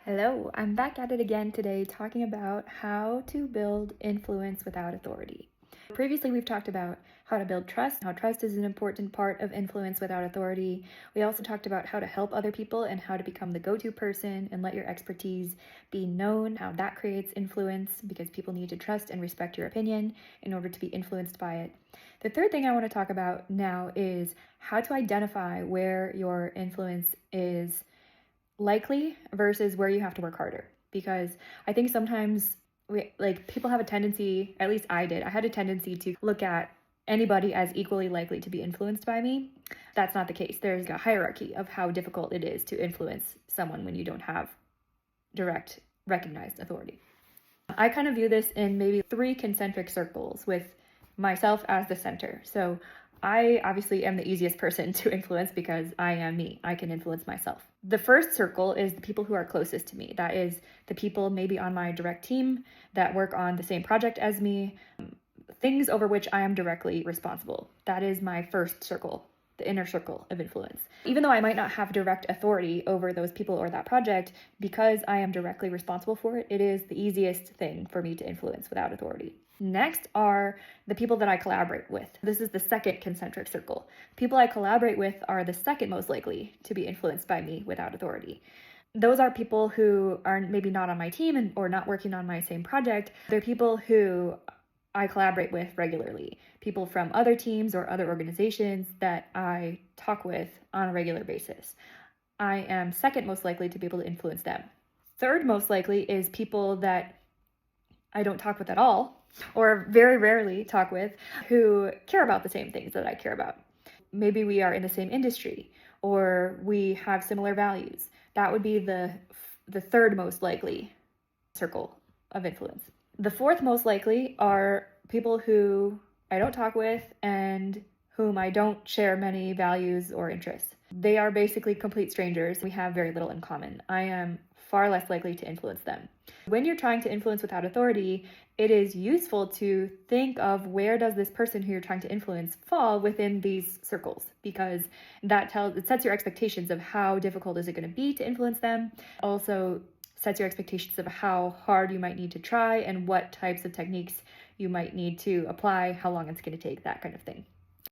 Hello, I'm back at it again today talking about how to build influence without authority. Previously, we've talked about how to build trust, how trust is an important part of influence without authority. We also talked about how to help other people and how to become the go-to person and let your expertise be known, how that creates influence because people need to trust and respect your opinion in order to be influenced by it. The third thing I want to talk about now is how to identify where your influence is likely versus where you have to work harder. Because I think sometimes people have a tendency, at least I did, I had a tendency to look at anybody as equally likely to be influenced by me. That's not the case. There's a hierarchy of how difficult it is to influence someone when you don't have direct recognized authority. I kind of view this in maybe three concentric circles with myself as the center. So I obviously am the easiest person to influence because I am me. I can influence myself. The first circle is the people who are closest to me. That is the people maybe on my direct team that work on the same project as me, things over which I am directly responsible. That is my first circle, the inner circle of influence. Even though I might not have direct authority over those people or that project, because I am directly responsible for it, it is the easiest thing for me to influence without authority. Next are the people that I collaborate with. This is the second concentric circle. People I collaborate with are the second most likely to be influenced by me without authority. Those are people who are maybe not on my team or not working on my same project. They're people who I collaborate with regularly, people from other teams or other organizations that I talk with on a regular basis. I am second most likely to be able to influence them. Third most likely is people that I don't talk with at all, or very rarely talk with, who care about the same things that I care about. Maybe we are in the same industry, or we have similar values. That would be the third most likely circle of influence. The fourth most likely are people who I don't talk with and whom I don't share many values or interests. They are basically complete strangers. We have very little in common. I am far less likely to influence them. When you're trying to influence without authority, it is useful to think of where does this person who you're trying to influence fall within these circles, because it sets your expectations of how difficult is it going to be to influence them. Also sets your expectations of how hard you might need to try and what types of techniques you might need to apply, how long it's going to take, that kind of thing.